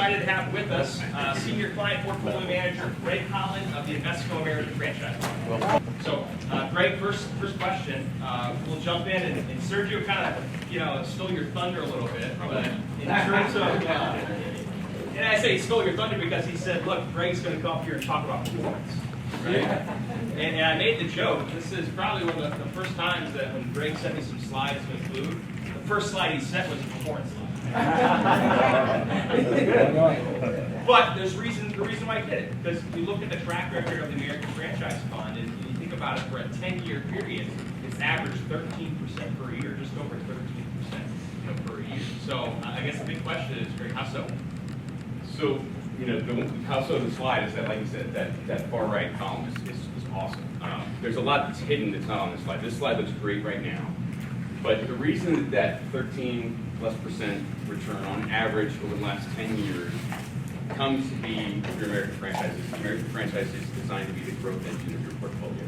excited to have with us Senior Client Portfolio Manager Greg Holland of the Invesco American Franchise Fund. So, Greg, first question. We'll jump in, and Sergio kind of, stole your thunder a little bit, but in terms of, and I say he stole your thunder because he said, look, Greg's going to come up here and talk about performance. Right? And I made the joke. This is probably one of the first times that when Greg sent me some slides to include, the first slide he sent was a performance slide. But there's the reason why I did it, because we look at the track record of the American Franchise Fund, and you think about it for a 10-year period, it's averaged 13% per year, just over 13% per year. So I guess the big question is, Greg, how so? So, how so the slide is that, like you said, that far right column is awesome. There's a lot that's hidden that's not on this slide. This slide looks great right now. But the reason that 13+% return on average over the last 10 years comes to be your American franchises. American franchise is designed to be the growth engine of your portfolio.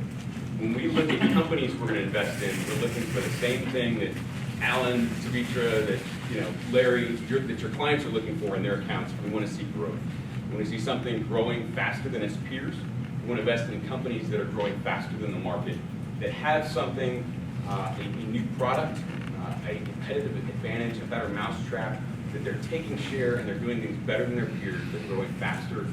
When we look at companies we're going to invest in, we're looking for the same thing that Alan, Savitra, that Larry, that your clients are looking for in their accounts. We want to see growth. We want to see something growing faster than its peers. We want to invest in companies that are growing faster than the market, that have something, a new product, a competitive advantage, a better mousetrap, that they're taking share and they're doing things better than their peers, they're growing faster,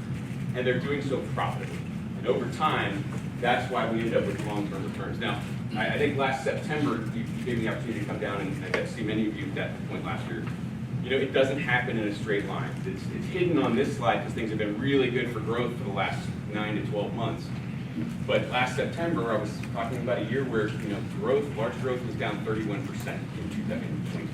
and they're doing so profitably. And over time, that's why we end up with long-term returns. Now, I think last September, you gave me the opportunity to come down, and I got to see many of you at that point last year. It doesn't happen in a straight line. It's hidden on this slide because things have been really good for growth for the last 9 to 12 months. But last September, I was talking about a year where large growth was down 31% in 2020.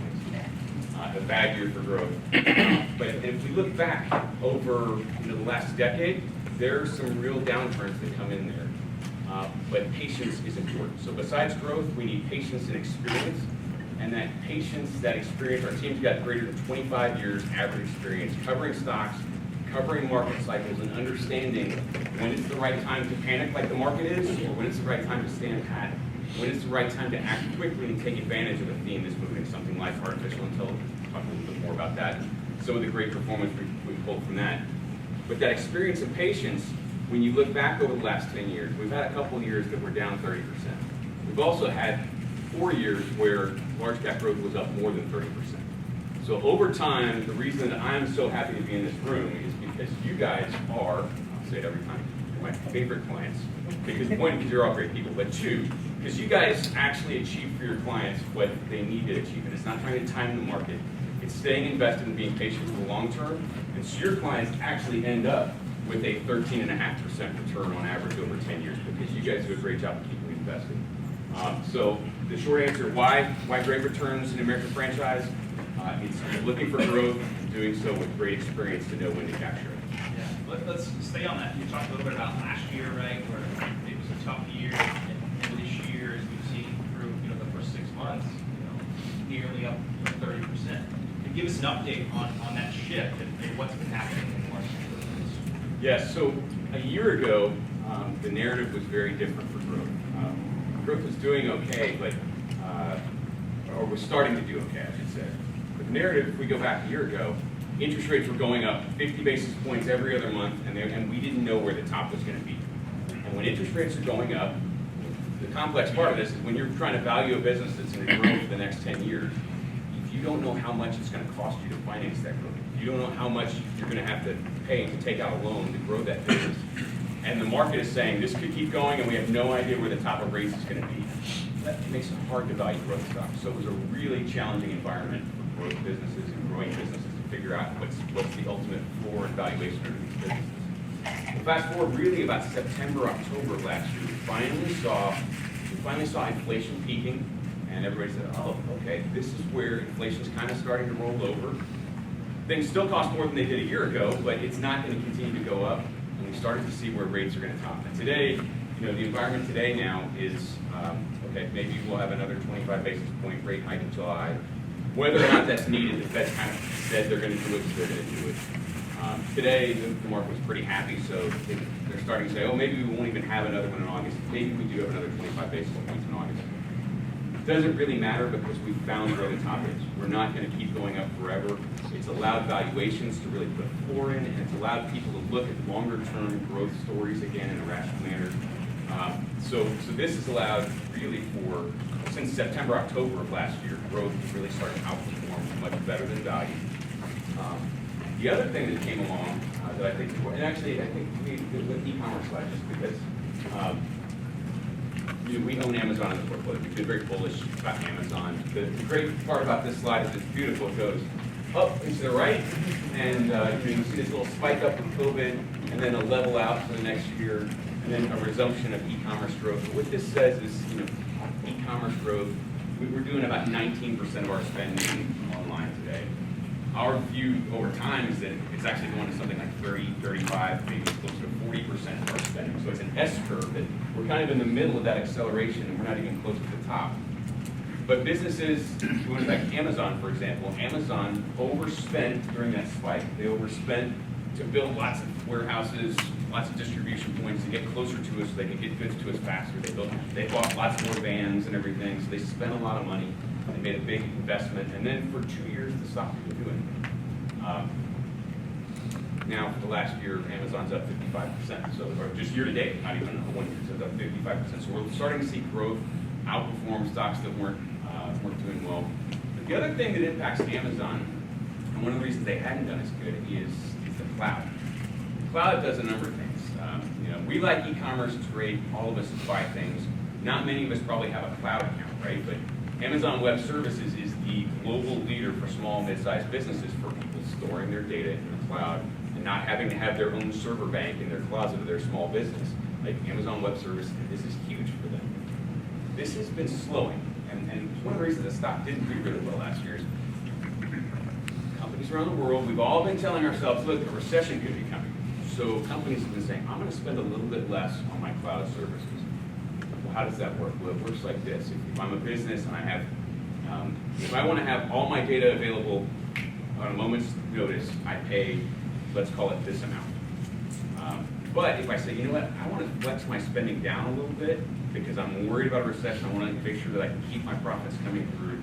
A bad year for growth. But if we look back over the last decade, there are some real downturns that come in there. But patience is important. So besides growth, we need patience and experience. And that patience, that experience, our team's got greater than 25 years average experience covering stocks, covering market cycles, and understanding when it's the right time to panic like the market is, or when it's the right time to stand pat, when it's the right time to act quickly and take advantage of a theme that's moving, something like artificial intelligence. We'll talk a little bit more about that, some of the great performance we pulled from that. But that experience and patience, when you look back over the last 10 years, we've had a couple of years that were down 30%. We've also had 4 years where large cap growth was up more than 30%. So over time, the reason that I'm so happy to be in this room is because you guys are, I'll say it every time, you're my favorite clients. Because one, because you're all great people, but two, because you guys actually achieve for your clients what they need to achieve. And it's not trying to time the market. It's staying invested and being patient for the long term. And so your clients actually end up with a 13.5% return on average over 10 years because you guys do a great job of keeping investing. So the short answer, why great returns in American franchise? It's looking for growth and doing so with great experience to know when to capture it. Yeah, let's stay on that. You talked a little bit about last year, right, where it was a tough year, and this year, as we've seen through the first 6 months, nearly up 30%. And give us an update on that shift and what's been happening in the market. Yes, so a year ago, the narrative was very different for growth. Growth was doing okay, but or was starting to do okay, I should say. But the narrative, if we go back a year ago, interest rates were going up 50 basis points every other month, and we didn't know where the top was going to be. And when interest rates are going up, the complex part of this is when you're trying to value a business that's going to grow for the next 10 years, if you don't know how much it's going to cost you to finance that growth, you don't know how much you're going to have to pay to take out a loan to grow that business, and the market is saying this could keep going and we have no idea where the top of rates is going to be, that makes it hard to value growth stocks. So it was a really challenging environment for growth businesses and growing businesses to figure out what's the ultimate floor and valuation of these businesses. Well, fast forward really about September, October of last year, we finally saw inflation peaking, and everybody said, oh, okay, this is where inflation's kind of starting to roll over. Things still cost more than they did a year ago, but it's not going to continue to go up, and we started to see where rates are going to top. And today, the environment today now is, okay, maybe we'll have another 25 basis point rate hike in July. Whether or not that's needed, the Fed's kind of said they're going to do it, so they're going to do it. Today, the market was pretty happy, so they're starting to say, oh, maybe we won't even have another one in August. Maybe we do have another 25 basis points in August. It doesn't really matter because we found where the top is. We're not going to keep going up forever. It's allowed valuations to really put a floor in, and it's allowed people to look at longer-term growth stories again in a rational manner. So this has allowed really since September, October of last year, growth really started to outperform much better than value. The other thing that came along that I think, and actually I think with e-commerce slide, just because we own Amazon in the portfolio. We've been very bullish about Amazon. The great part about this slide is it's beautiful. It goes up and to the right, and you see this little spike up with COVID, and then a level out for the next year, and then a resumption of e-commerce growth. But what this says is, e-commerce growth, we're doing about 19% of our spending online today. Our view over time is that it's actually going to something like 30, 35, maybe closer to 40% of our spending. So it's an S curve that we're kind of in the middle of that acceleration, and we're not even close to the top. But businesses, going back to Amazon, for example, Amazon overspent during that spike. They overspent to build lots of warehouses, lots of distribution points to get closer to us so they could get goods to us faster. They bought lots more vans and everything, so they spent a lot of money. They made a big investment, and then for 2 years, they stopped doing it. Now, for the last year, Amazon's up 55%, or just year to date, not even a 1 year, so it's up 55%. So we're starting to see growth outperform stocks that weren't doing well. But the other thing that impacts Amazon, and one of the reasons they hadn't done as good, is the cloud. The cloud does a number of things. We like e-commerce, it's great, all of us buy things. Not many of us probably have a cloud account, right? But Amazon Web Services is the global leader for small, mid-sized businesses for people storing their data in the cloud and not having to have their own server bank in their closet of their small business. Like Amazon Web Services, this is huge for them. This has been slowing, and one of the reasons the stock didn't do really well last year is companies around the world, we've all been telling ourselves, look, a recession could be coming. So companies have been saying, I'm going to spend a little bit less on my cloud services. Well, how does that work? Well, it works like this. If I'm a business and I have, if I want to have all my data available on a moment's notice, I pay, let's call it this amount. But if I say, you know what, I want to flex my spending down a little bit because I'm worried about a recession, I want to make sure that I can keep my profits coming through.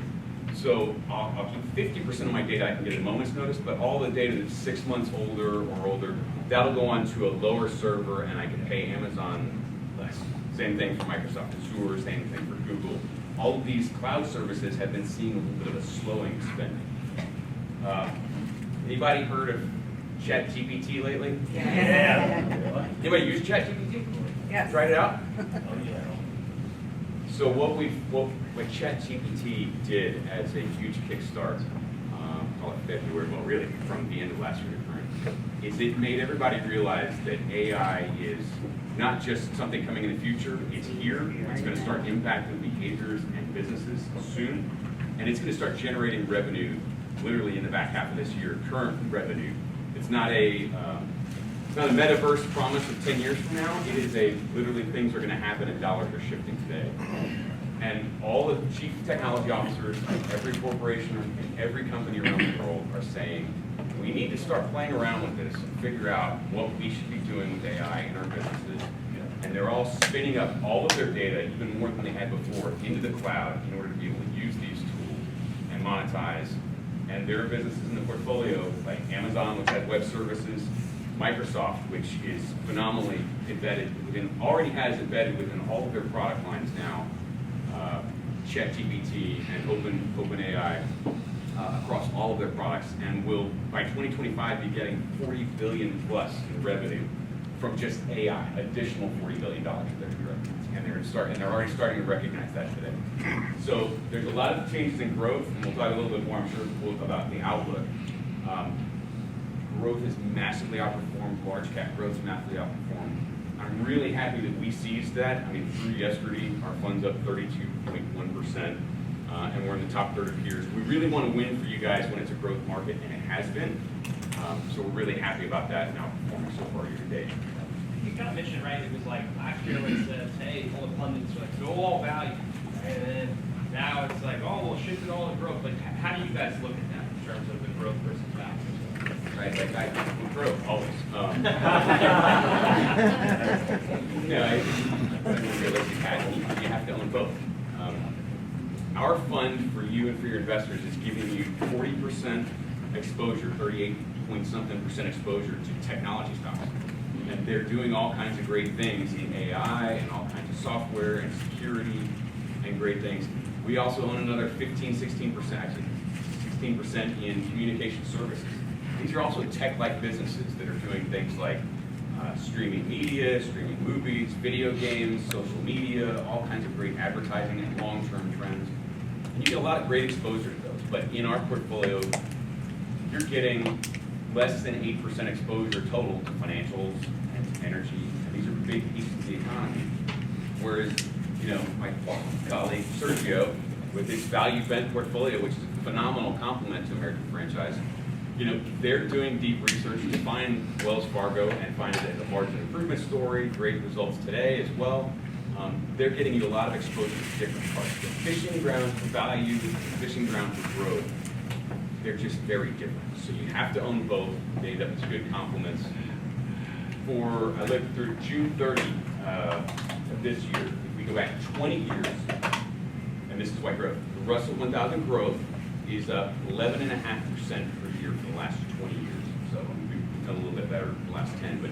So I'll keep 50% of my data I can get at a moment's notice, but all the data that's 6 months older or older, that'll go on to a lower server and I can pay Amazon less. Same thing for Microsoft Azure, same thing for Google. All of these cloud services have been seeing a little bit of a slowing spending. Anybody heard of ChatGPT lately? Yeah. Anybody use ChatGPT? Yes. Tried it out? Oh, yeah. So what ChatGPT did as a huge kickstart, call it February, well really from the end of last year to current, is it made everybody realize that AI is not just something coming in the future, it's here, it's going to start impacting behaviors and businesses soon, and it's going to start generating revenue literally in the back half of this year, current revenue. It's not a metaverse promise of 10 years from now. It is literally things are going to happen and dollars are shifting today. And all the chief technology officers of every corporation and every company around the world are saying, we need to start playing around with this and figure out what we should be doing with AI in our businesses. And they're all spinning up all of their data, even more than they had before, into the cloud in order to be able to use these tools and monetize. And there are businesses in the portfolio like Amazon, which has web services, Microsoft, which is phenomenally embedded already has embedded within all of their product lines now, ChatGPT and OpenAI across all of their products, and will by 2025 be getting $40 billion plus in revenue from just AI, additional $40 billion of their revenue, and they're already starting to recognize that today. So there's a lot of changes in growth, and we'll talk a little bit more, I'm sure, about the outlook. Growth has massively outperformed, large cap growth has massively outperformed. I'm really happy that we seized that. I mean, through yesterday, our fund's up 32.1%, and we're in the top third of peers. We really want to win for you guys when it's a growth market, and it has been. So we're really happy about that and outperforming so far year to date. You kind of mentioned, right, it was like last year when it says, hey, all the pundits were like, go all value. And then now it's like, oh, we'll shift it all to growth. Like, how do you guys look at that in terms of the growth versus value? Right, like I think growth, always. You have to own both. Our fund for you and for your investors is giving you 40% exposure, 38-point-something% exposure to technology stocks. And they're doing all kinds of great things in AI and all kinds of software and security and great things. We also own another 16%, actually 16% in communication services. These are also tech-like businesses that are doing things like streaming media, streaming movies, video games, social media, all kinds of great advertising and long-term trends. And you get a lot of great exposure to those. But in our portfolio, you're getting less than 8% exposure total to financials and energy. And these are big pieces of the economy. Whereas, my colleague Sergio, with his value-bent portfolio, which is a phenomenal complement to American Franchise, they're doing deep research to find Wells Fargo and find it as a margin improvement story, great results today as well. They're getting you a lot of exposure to different parts. The fishing ground for value, the fishing ground for growth, they're just very different. So you have to own both. They end up as good complements. I lived through June 30 of this year. If we go back 20 years, and this is why growth. The Russell 1000 growth is up 11.5% per year for the last 20 years. So we've done a little bit better in the last 10, but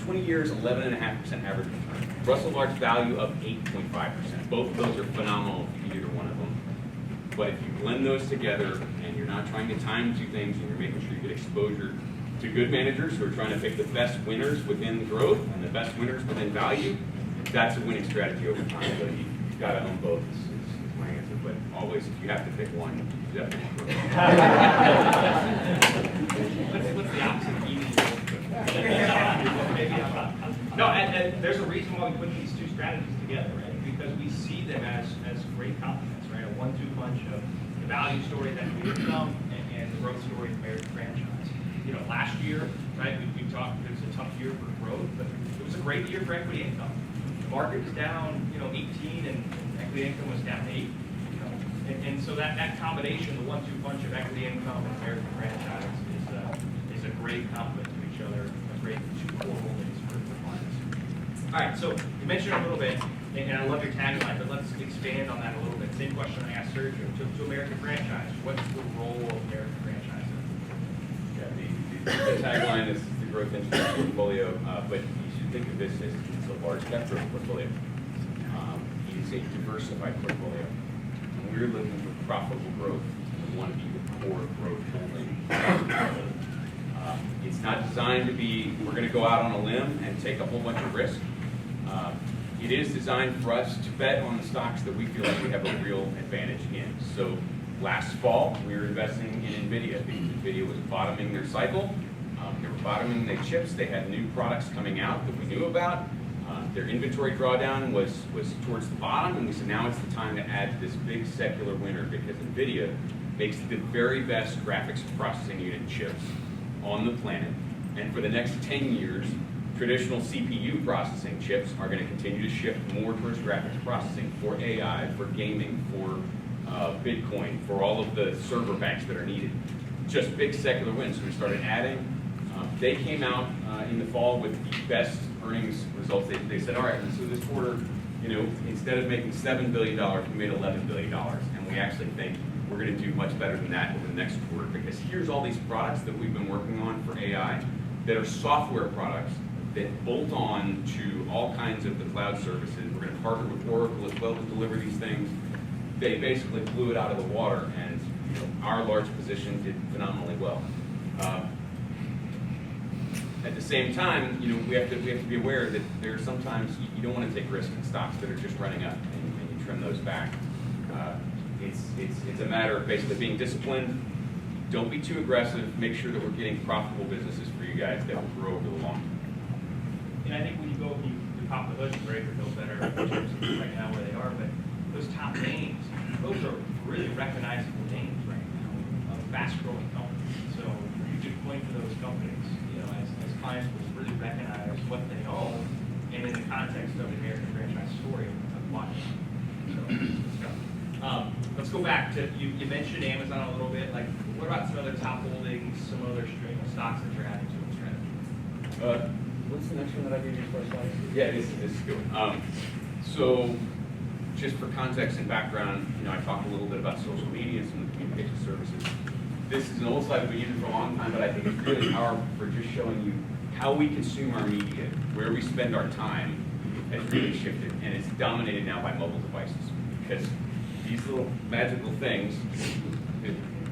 20 years, 11.5% average return. Russell Large Value up 8.5%. Both of those are phenomenal if you do either one of them. But if you blend those together and you're not trying to time two things and you're making sure you get exposure to good managers who are trying to pick the best winners within growth and the best winners within value, that's a winning strategy over time. So you've got to own both. Is my answer. But always, if you have to pick one, you definitely What's the opposite of easy? No, and there's a reason why we put these two strategies together, right? Because we see them as great complements, right? A 1-2 punch of the value story that we income and the growth story of American Franchise. Last year, right? We talked. It was a tough year for growth, but it was a great year for equity income. The market was down, 18, and equity income was down 8. And so that combination, the 1-2 punch of equity income and American Franchise, is a great complement to each other, a great two core holdings for clients. All right, so you mentioned a little bit, and I love your tagline, but let's expand on that a little bit. Same question I asked Sergio. To American Franchise, what's the role of American Franchise? The tagline is the growth engine of the portfolio, but you should think of this as it's a large cap growth portfolio. It's a diversified portfolio. When we're looking for profitable growth, we want to be the core growth holding. It's not designed to be, we're going to go out on a limb and take a whole bunch of risk. It is designed for us to bet on the stocks that we feel like we have a real advantage in. So last fall, we were investing in NVIDIA because NVIDIA was bottoming their cycle. They were bottoming their chips. They had new products coming out that we knew about. Their inventory drawdown was towards the bottom, and we said now it's the time to add this big secular winner because NVIDIA makes the very best graphics processing unit chips on the planet. And for the next 10 years, traditional CPU processing chips are going to continue to shift more towards graphics processing for AI, for gaming, for Bitcoin, for all of the server banks that are needed. Just big secular wins. So we started adding. They came out in the fall with the best earnings results. They said, all right, so this quarter, instead of making $7 billion, we made $11 billion. And we actually think we're going to do much better than that over the next quarter because here's all these products that we've been working on for AI that are software products that bolt on to all kinds of the cloud services. We're going to partner with Oracle as well to deliver these things. They basically blew it out of the water, and our large position did phenomenally well. At the same time, we have to be aware that there are sometimes you don't want to take risks in stocks that are just running up, and you trim those back. It's a matter of basically being disciplined. Don't be too aggressive. Make sure that we're getting profitable businesses for you guys that will grow over the long term. And I think when you go, you pop the hood, Greg will know better in terms of right now where they are, but those top names, those are really recognizable names right now of fast-growing companies. So you should point to those companies, as clients will really recognize what they own, and in the context of the American Franchise story of watching. So, good stuff. Let's go back to, you mentioned Amazon a little bit. Like, what about some other top holdings, some other stocks that you're adding to the strategy? What's the next one that I gave you first slide? Yeah, this is good. So, just for context and background, I talked a little bit about social media and some of the communication services. this is an old slide we've been using for a long time, but I think it's really powerful for just showing you how we consume our media, where we spend our time has really shifted, and it's dominated now by mobile devices. Because these little magical things,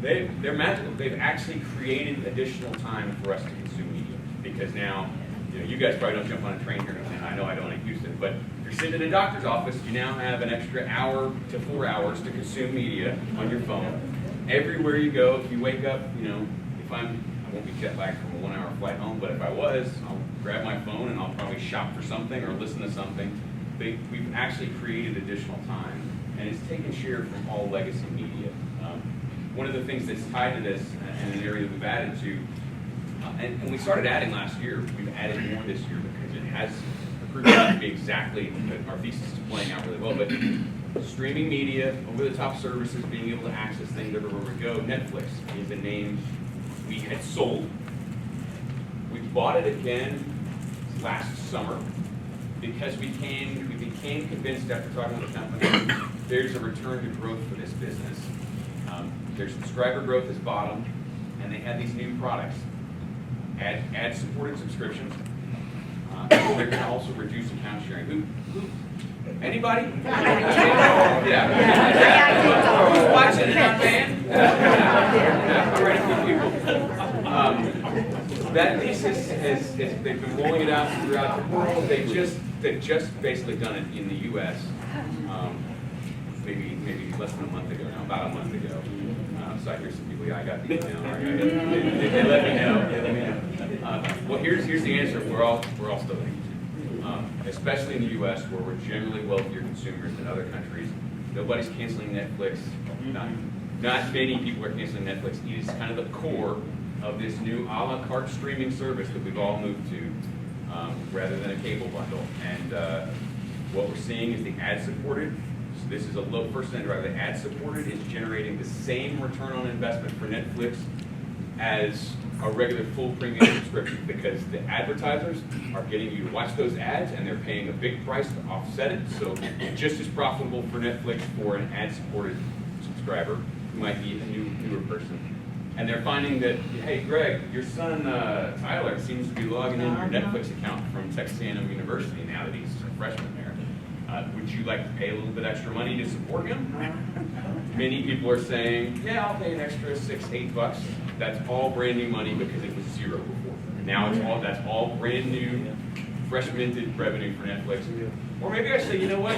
they're magical. They've actually created additional time for us to consume media. Because now, you guys probably don't jump on a train here, and I know I don't in Houston, but if you're sitting in a doctor's office, you now have an extra hour to 4 hours to consume media on your phone. Everywhere you go, if you wake up, if I won't be jet lagged from a 1 hour flight home, but if I was, I'll grab my phone and I'll probably shop for something or listen to something. We've actually created additional time, and it's taken share from all legacy media. One of the things that's tied to this, and an area that we've added to, and we started adding last year, we've added more this year because it has proven out to be exactly, our thesis is playing out really well, but streaming media, over-the-top services, being able to access things everywhere we go. Netflix is a name we had sold. We bought it again last summer because we became convinced after talking to the company there's a return to growth for this business. Their subscriber growth is bottom, and they had these new products, ad-supported subscriptions. They're going to also reduce account sharing. Anybody? Yeah. Who's watching? Not paying? All right, few people. That thesis they've been rolling it out throughout the world. They've just basically done it in the U.S. Maybe less than a month ago now, about a month ago. So I hear some people, I got the email. They let me know. Well, here's the answer. We're all still especially in the U.S., where we're generally wealthier consumers than other countries. Nobody's canceling Netflix. Not many people are canceling Netflix. It is kind of the core of this new a la carte streaming service that we've all moved to, rather than a cable bundle. And what we're seeing is the ad-supported. So this is a low percent driver. The ad-supported is generating the same return on investment for Netflix as a regular full premium subscription, because the advertisers are getting you to watch those ads and they're paying a big price to offset it. So just as profitable for Netflix for an ad-supported subscriber who might be a newer person. And they're finding that, hey, Greg, your son Tyler seems to be logging in your Netflix account from Texas A&M University now that he's a freshman there. Would you like to pay a little bit extra money to support him? Many people are saying, yeah, I'll pay an extra $6-8. That's all brand new money because it was zero before. Now that's all brand new, fresh minted revenue for Netflix. Or maybe I say, you know what?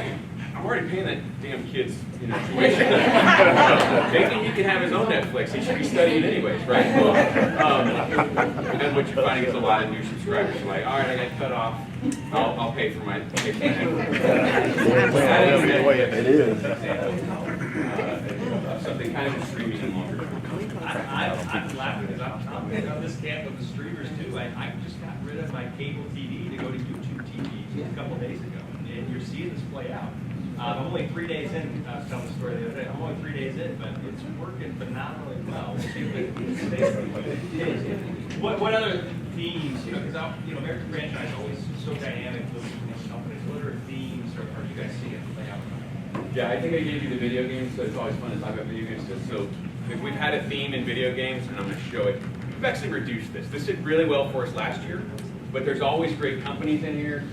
I'm already paying that damn kid's tuition. Maybe he can have his own Netflix. He should be studying anyways, right? And then what you're finding is a lot of new subscribers are like, all right, I got cut off. I'll pay for my Netflix. It is. Something kind of streaming in longer term. I'm laughing because I'm on this camp of the streamers too. I just got rid of my cable TV to go to YouTube TV a couple days ago, and you're seeing this play out. I'm only 3 days in. I was telling the story the other day. I'm only 3 days in, but it's working phenomenally well. What other themes? Because American franchise is always so dynamic with these companies. What other themes are you guys seeing play out? Yeah, I think I gave you the video games, so it's always fun to talk about video games. So we've had a theme in video games, and I'm going to show it. We've actually reduced this. This did really well for us last year, but there's always great companies in here.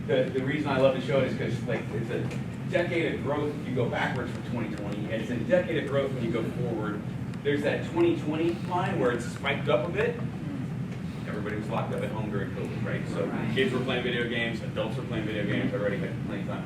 The reason I love to show it is because it's a decade of growth if you go backwards from 2020, and it's a decade of growth when you go forward. There's that 2020 line where it's spiked up a bit. Everybody was locked up at home during COVID, right? So kids were playing video games, adults were playing video games, everybody had plenty of time.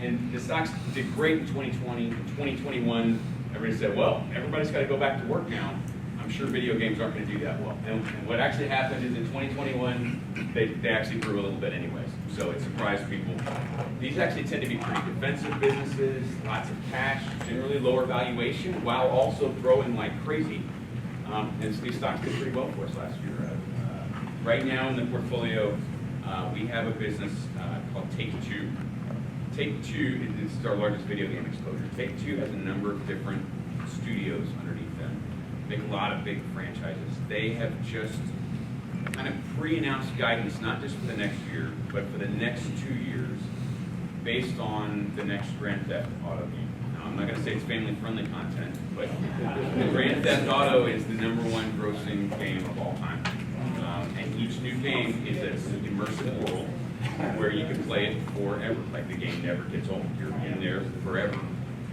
And the stocks did great in 2020. In 2021, everybody said, well, everybody's got to go back to work now. I'm sure video games aren't going to do that well. And what actually happened is in 2021, they actually grew a little bit anyways. So it surprised people. These actually tend to be pretty defensive businesses, lots of cash, generally lower valuation, while also growing like crazy. And so these stocks did pretty well for us last year. Right now in the portfolio, we have a business called Take-Two. Take-Two is our largest video game exposure. Take-Two has a number of different studios underneath them. Make a lot of big franchises. They have just kind of pre-announced guidance, not just for the next year, but for the next 2 years, based on the next Grand Theft Auto game. Now, I'm not going to say it's family-friendly content, but Grand Theft Auto is the #1 grossing game of all time. And each new game is an immersive world where you can play it forever. Like, the game never gets old. You're in there forever.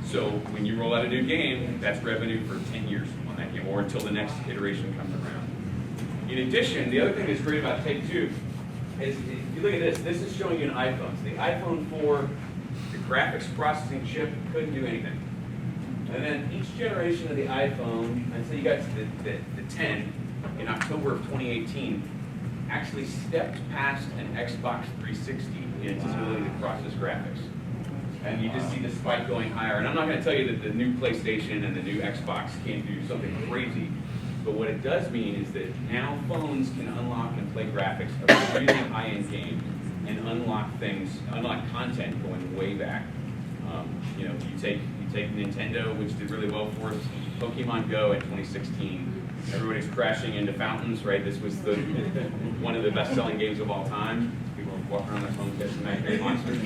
So when you roll out a new game, that's revenue for 10 years on that game, or until the next iteration comes around. In addition, the other thing that's great about Take-Two is, if you look at this is showing you an iPhone. So the iPhone 4, the graphics processing chip couldn't do anything. And then each generation of the iPhone, until you got to the 10 in October of 2018, actually stepped past an Xbox 360 in its ability to process graphics. And you just see the spike going higher. And I'm not going to tell you that the new PlayStation and the new Xbox can't do something crazy, but what it does mean is that now phones can unlock and play graphics of a really high-end game and unlock content going way back. You take Nintendo, which did really well for us. Pokemon Go in 2016. Everybody's crashing into fountains, right? This was one of the best-selling games of all time. People were walking around their phones catching magnet monsters.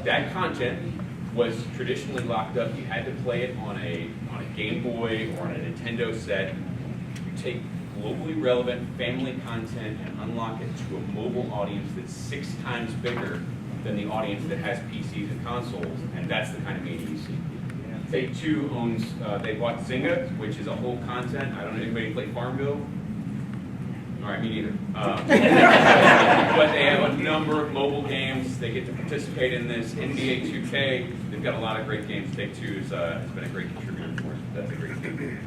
That content was traditionally locked up. You had to play it on a Game Boy or on a Nintendo set. You take globally relevant family content and unlock it to a mobile audience that's 6 times bigger than the audience that has PCs and consoles, and that's the kind of media you see. Take-Two owns, they bought Zynga, which is a whole content. I don't know, anybody play Farmville? All right, me neither. But they have a number of mobile games. They get to participate in this. NBA 2K, they've got a lot of great games. Take-Two has been a great contributor for us. That's a great thing.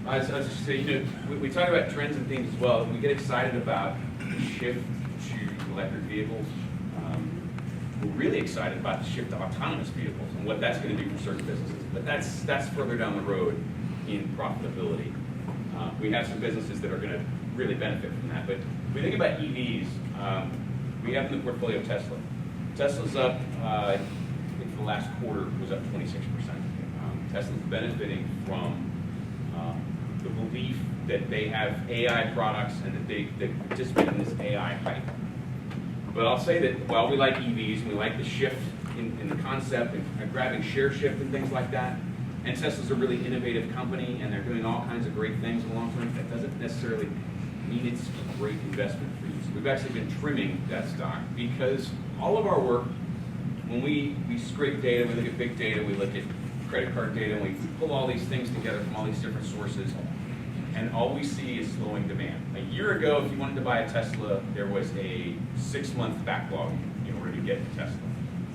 I was just saying, we talk about trends and things as well. We get excited about the shift to electric vehicles. We're really excited about the shift to autonomous vehicles and what that's going to do for certain businesses. But that's further down the road in profitability. We have some businesses that are going to really benefit from that. But if we think about EVs, we have in the portfolio Tesla. Tesla's up, I think the last quarter was up 26%. Tesla's benefiting from the belief that they have AI products and that they participate in this AI hype. But I'll say that while we like EVs, and we like the shift in the concept and grabbing share shift and things like that, and Tesla's a really innovative company and they're doing all kinds of great things in the long term, that doesn't necessarily mean it's a great investment for you. So we've actually been trimming that stock because all of our work, when we scrape data, we look at big data, we look at credit card data, and we pull all these things together from all these different sources, and all we see is slowing demand. A year ago, if you wanted to buy a Tesla, there was a 6-month backlog in order to get a Tesla.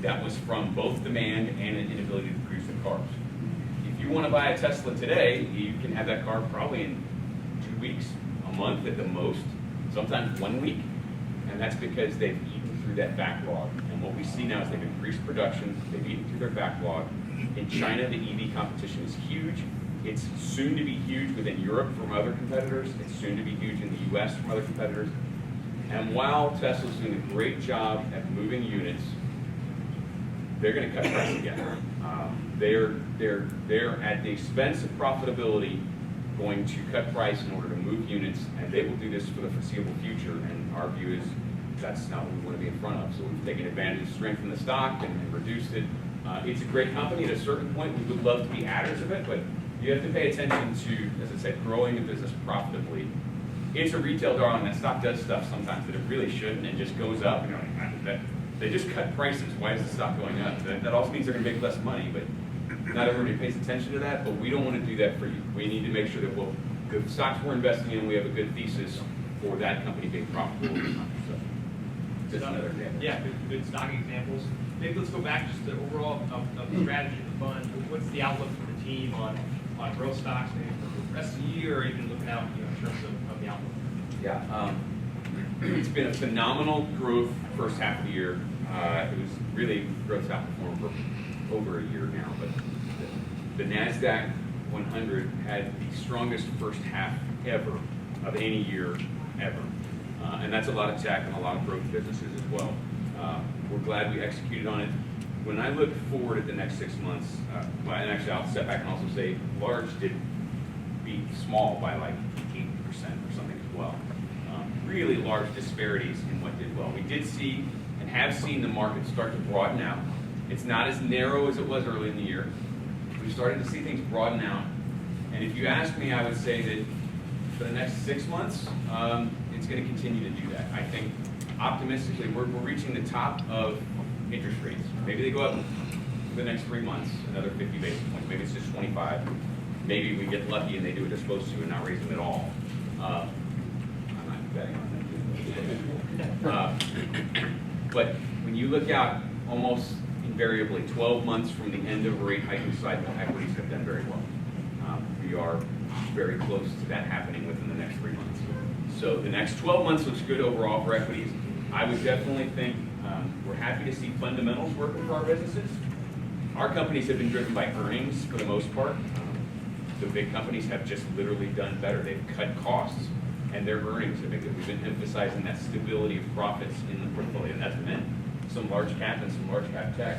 That was from both demand and an inability to produce the cars. If you want to buy a Tesla today, you can have that car probably in 2 weeks, a month at the most, sometimes 1 week, and that's because they've eaten through that backlog. And what we see now is they've increased production, they've eaten through their backlog. In China, the EV competition is huge. It's soon to be huge within Europe from other competitors. It's soon to be huge in the US from other competitors. And while Tesla's doing a great job at moving units, they're going to cut price again. They're at the expense of profitability going to cut price in order to move units, and they will do this for the foreseeable future. And our view is that's not what we want to be in front of. So we've taken advantage of strength in the stock and reduced it. It's a great company. At a certain point, we would love to be adders of it, but you have to pay attention to, as I said, growing the business profitably. It's a retail darling. That stock does stuff sometimes that it really shouldn't and just goes up. You know, they just cut prices. Why is the stock going up? That also means they're going to make less money, but not everybody pays attention to that. But we don't want to do that for you. We need to make sure that the stocks we're investing in, we have a good thesis for that company being profitable. So, just another example. Yeah, good stock examples. Maybe let's go back just to overall of the strategy of the fund. What's the outlook for the team on growth stocks, maybe for the rest of the year, or even looking out, in terms of the outlook? Yeah, it's been a phenomenal growth first half of the year. It was really growth outperformed for over a year now, but the NASDAQ 100 had the strongest first half ever of any year ever. And that's a lot of tech and a lot of growth businesses as well. We're glad we executed on it. When I look forward at the next 6 months, and actually I'll step back and also say large did beat small by like 80% or something as well. Really large disparities in what did well. We did see and have seen the market start to broaden out. It's not as narrow as it was early in the year. We've started to see things broaden out. And if you ask me, I would say that for the next 6 months, it's going to continue to do that. I think optimistically, we're reaching the top of interest rates. Maybe they go up for the next 3 months, another 50 basis points. Maybe it's just 25. Maybe we get lucky and they do what they're supposed to and not raise them at all. I'm not betting on that. But when you look out almost invariably 12 months from the end of a rate hiking cycle, equities have done very well. We are very close to that happening within the next 3 months. So the next 12 months looks good overall for equities. I would definitely think we're happy to see fundamentals working for our businesses. Our companies have been driven by earnings for the most part. The big companies have just literally done better. They've cut costs and their earnings have been good. We've been emphasizing that stability of profits in the portfolio. And that's meant some large cap and some large cap tech.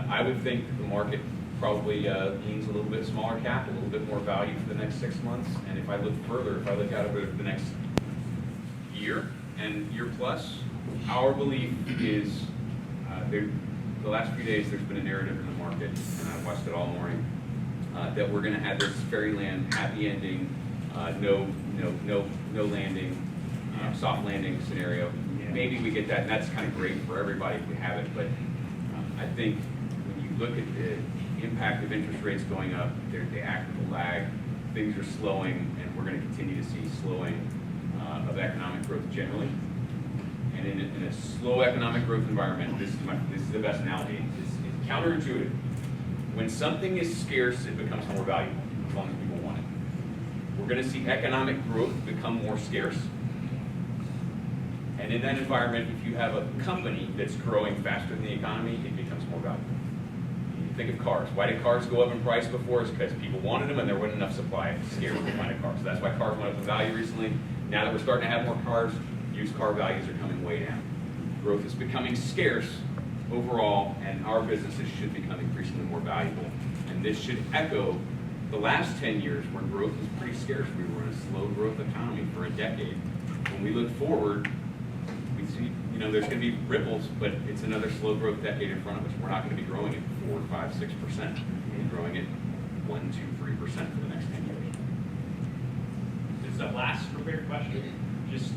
I would think the market probably leans a little bit smaller cap, a little bit more value for the next 6 months. And if I look further, if I look out over the next year and year plus, our belief is the last few days there's been a narrative in the market, and I've watched it all morning, that we're going to have this fairyland happy ending, no landing, soft landing scenario. Maybe we get that, and that's kind of great for everybody if we have it. But I think when you look at the impact of interest rates going up, they act with a lag. Things are slowing, and we're going to continue to see slowing of economic growth generally. And in a slow economic growth environment, this is the best analogy. It's counterintuitive. When something is scarce, it becomes more valuable as long as people want it. We're going to see economic growth become more scarce. And in that environment, if you have a company that's growing faster than the economy, it becomes more valuable. You think of cars. Why did cars go up in price before? It's because people wanted them and there wasn't enough supply. It's scarce to find a car. So that's why cars went up in value recently. Now that we're starting to have more cars, used car values are coming way down. Growth is becoming scarce overall, and our businesses should become increasingly more valuable. And this should echo the last 10 years where growth was pretty scarce. We were in a slow growth economy for a decade. When we look forward, we see, there's going to be ripples, but it's another slow growth decade in front of us. We're not going to be growing at 4, 5, 6%. We're going to be growing at 1, 2, 3% for the next 10 years. This is the last prepared question. Just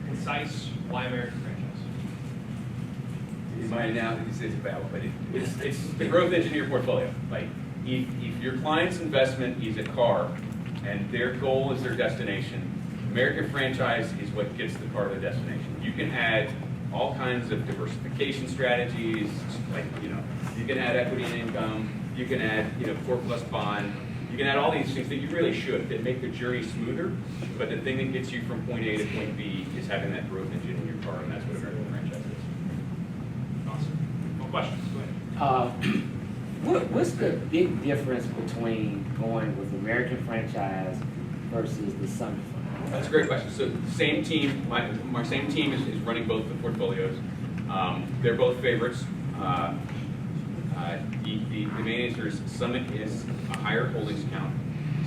concise, why American franchise? In my analogy, it's about, but it's the growth engine of your portfolio. Like, if your client's investment is a car and their goal is their destination, American franchise is what gets the car to the destination. You can add all kinds of diversification strategies, like, you can add equity and income, you can add, core plus bond, you can add all these things that you really should that make the journey smoother, but the thing that gets you from point A to point B is having that growth engine in your car, and that's what American franchise is. Awesome. More questions? Go ahead. What's the big difference between going with American franchise versus the Summit Fund? That's a great question. So same team, my same team is running both the portfolios. They're both favorites. The main answer is Summit is a higher holdings count,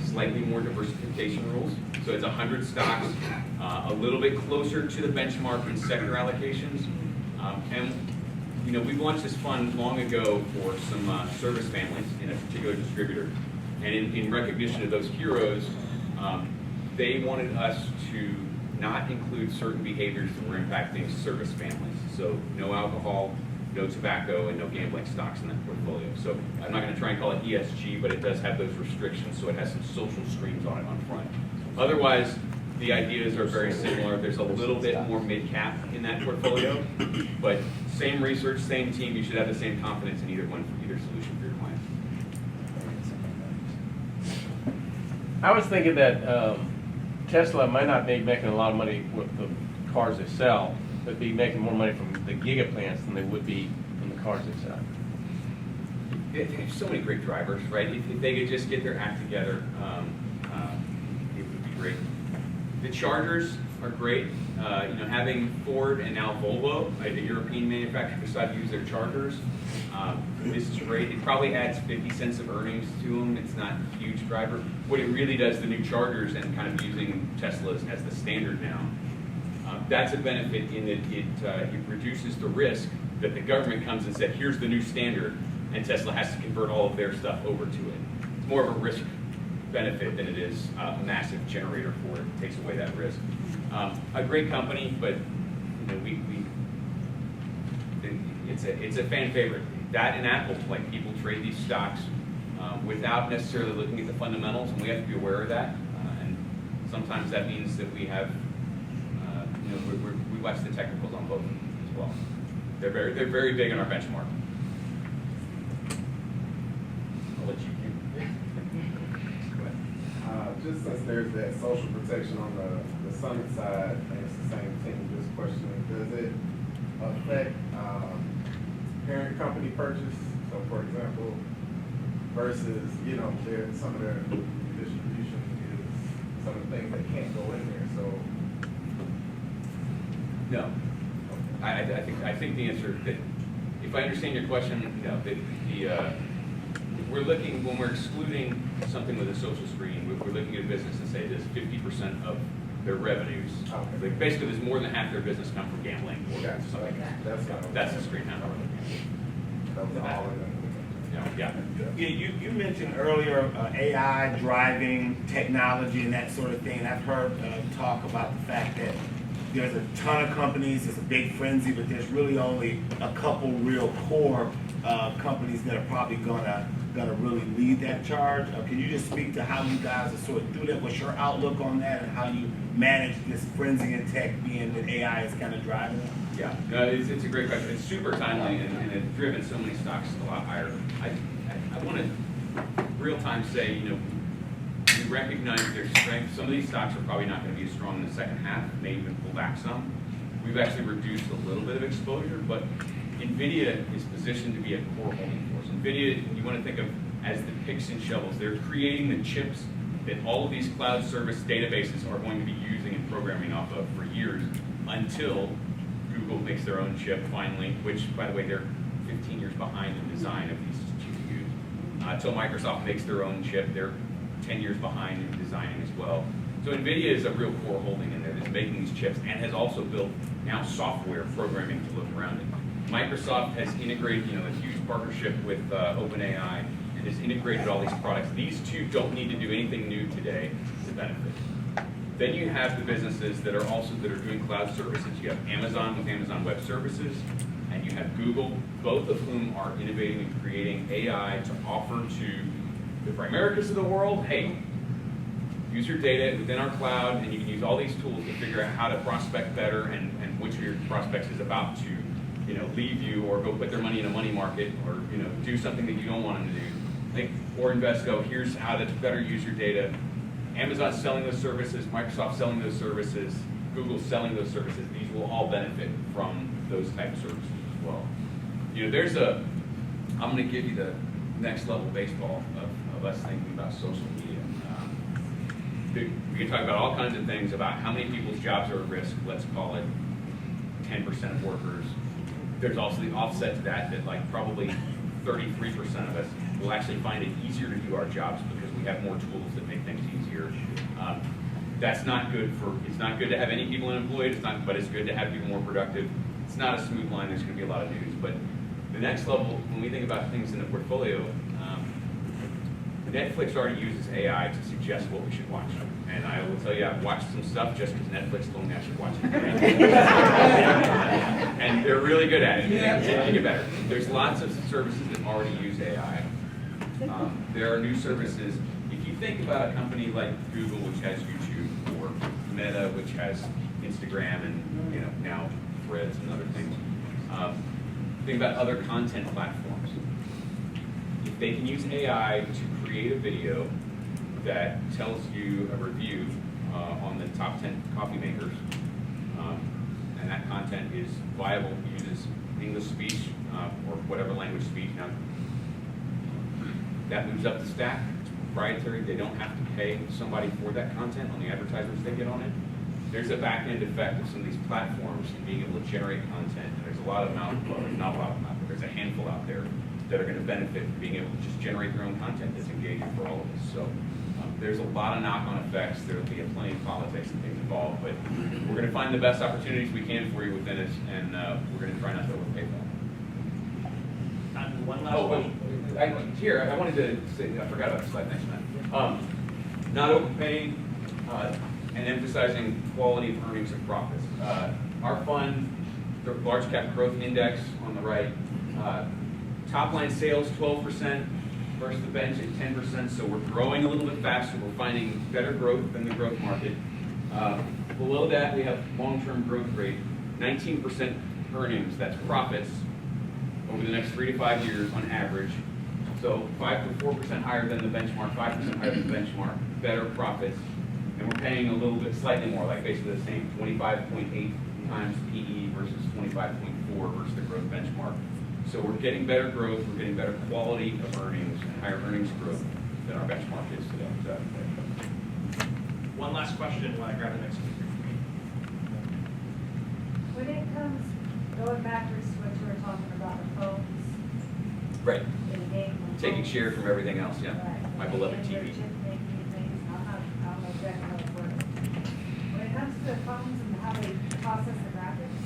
slightly more diversification rules. So it's 100 stocks, a little bit closer to the benchmark in sector allocations. And we've launched this fund long ago for some service families in a particular distributor. And in recognition of those heroes, they wanted us to not include certain behaviors that were impacting service families. So no alcohol, no tobacco, and no gambling stocks in that portfolio. So I'm not going to try and call it ESG, but it does have those restrictions, so it has some social streams on it on front. Otherwise, the ideas are very similar. There's a little bit more mid-cap in that portfolio, but same research, same team. You should have the same confidence in either one for either solution for your client. I was thinking that Tesla might not be making a lot of money with the cars they sell, but be making more money from the giga plants than they would be from the cars they sell. They have so many great drivers, right? If they could just get their act together, it would be great. The chargers are great. Having Ford and now Volvo, the European manufacturer, decide to use their chargers. This is great. It probably adds 50 cents of earnings to them. It's not a huge driver. What it really does, the new chargers and kind of using Teslas as the standard now, That's a benefit in that it reduces the risk that the government comes and said, here's the new standard, and Tesla has to convert all of their stuff over to it. It's more of a risk benefit than it is a massive generator for it. It takes away that risk. A great company, but it's a fan favorite. That and Apple, like people trade these stocks without necessarily looking at the fundamentals, and we have to be aware of that. And sometimes that means that we have, we watch the technicals on both as well. They're very big on our benchmark. I'll let you. Just since there's that social protection on the Summit side, and it's the same thing, just questioning, does it affect parent company purchase? So for example, versus, some of their distribution is some of the things that can't go in there, so. No. I think the answer that, if I understand your question, no, we're looking, when we're excluding something with a social screen, we're looking at a business and say there's 50% of their revenues. Okay. Like basically, there's more than half their business come from gambling or Gotcha. something. That's the screen now. That was all in it. Yeah. You mentioned earlier AI driving technology and that sort of thing. I've heard talk about the fact that there's a ton of companies, there's a big frenzy, but there's really only a couple real core companies that are probably gonna really lead that charge. Can you just speak to how you guys are sort of do that? What's your outlook on that, and how you manage this frenzy in tech, being that AI is kind of driving it? Yeah, no, it's a great question. It's super timely, and it's driven so many stocks a lot higher. I want to real time say, we recognize their strength. Some of these stocks are probably not going to be as strong in the second half, may even pull back some. We've actually reduced a little bit of exposure, but NVIDIA is positioned to be a core holding force. NVIDIA, you want to think of as the picks and shovels. They're creating the chips that all of these cloud service databases are going to be using and programming off of for years, until Google makes their own chip finally, which, by the way, they're 15 years behind in design of these GPUs. Until Microsoft makes their own chip, they're 10 years behind in designing as well. So NVIDIA is a real core holding in there that's making these chips and has also built now software programming to look around it. Microsoft has integrated, a huge partnership with OpenAI, and has integrated all these products. These two don't need to do anything new today to benefit. Then you have the businesses that are doing cloud services. You have Amazon with Amazon Web Services, and you have Google, both of whom are innovating and creating AI to offer to the Primericas of the world. Hey, use your data within our cloud, and you can use all these tools to figure out how to prospect better, and which of your prospects is about to, leave you or go put their money in a money market, or do something that you don't want them to do. Or Invesco, here's how to better use your data. Amazon's selling those services, Microsoft's selling those services, Google's selling those services. These will all benefit from those type of services as well. I'm going to give you the next level baseball of us thinking about social media. We can talk about all kinds of things about how many people's jobs are at risk. Let's call it 10% of workers. There's also the offset to that probably 33% of us will actually find it easier to do our jobs because we have more tools that make things easier. That's not good it's not good to have any people unemployed, but it's good to have people more productive. It's not a smooth line, there's going to be a lot of news. But the next level, when we think about things in the portfolio, Netflix already uses AI to suggest what we should watch. And I will tell you, I've watched some stuff just because Netflix told me I should watch it. And they're really good at it. They get better. There's lots of services that already use AI. There are new services. If you think about a company like Google, which has YouTube, or Meta, which has Instagram, and now Threads and other things. Think about other content platforms. If they can use AI to create a video that tells you a review on the top 10 coffee makers, and that content is viable, uses English speech or whatever language speech. Now, that moves up the stack. It's proprietary. They don't have to pay somebody for that content on the advertisements they get on it. There's a back-end effect of some of these platforms being able to generate content. And there's a lot of them out there, not a lot of them out there, there's a handful out there that are going to benefit from being able to just generate their own content that's engaging for all of us. So there's a lot of knock-on effects. There'll be plenty of politics and things involved, but we're going to find the best opportunities we can for you within it, and we're going to try not to overpay for them. Time for one last Oh, question. here, I wanted to say, I forgot about the slide, thanks, man. Not overpaying and emphasizing quality of earnings and profits. Our fund, the large cap growth index on the right, top line sales 12% versus the bench at 10%, so we're growing a little bit faster. We're finding better growth than the growth market. Below that, we have long-term growth rate, 19% earnings, that's profits, over the next 3 to 5 years on average. So 5 to 4% higher than the benchmark, 5% higher than the benchmark, better profits. And we're paying a little bit slightly more, like basically the same, 25.8 times PE versus 25.4 versus the growth benchmark. So we're getting better growth, we're getting better quality of earnings, and higher earnings growth than our benchmark is today. So, One last question while I grab the next one. When it comes, going backwards to what you were talking about, the phones right, in the game. taking share from everything else, yeah. Right. My beloved And your TV. chip making things, I don't know exactly how it works. When it comes to the phones and how they process the graphics,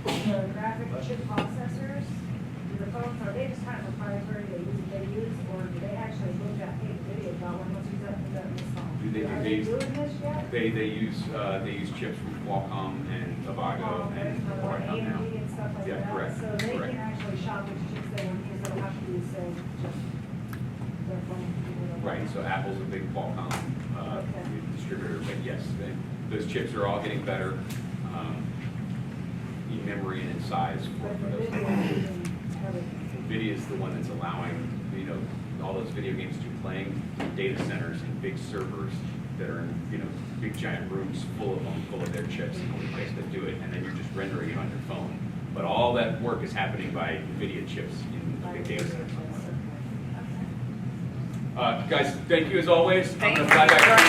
the graphic chip processors, do the phones, are they just kind of proprietary, they use, or do they actually look at, hey, the video about when what's used up in this phone? Do they- Are they- they doing this yet? They use chips from Qualcomm and Avago and right now. AMD and stuff like Yeah, that. correct, So they correct. can actually shop which chips they want to use, they don't have to use, say, just their phone. Right, so Apple's a big Qualcomm Okay. distributor, but yes, those chips are all getting better in memory and in size for But the those. video is using everything. NVIDIA is the one that's allowing, all those video games to be playing in data centers and big servers that are in, big giant rooms full of them, full of their chips, and only place to do it, and then you're just rendering it on your phone. But all that work is happening by NVIDIA chips in big data centers. Guys, thank you as always. I'm gonna fly back.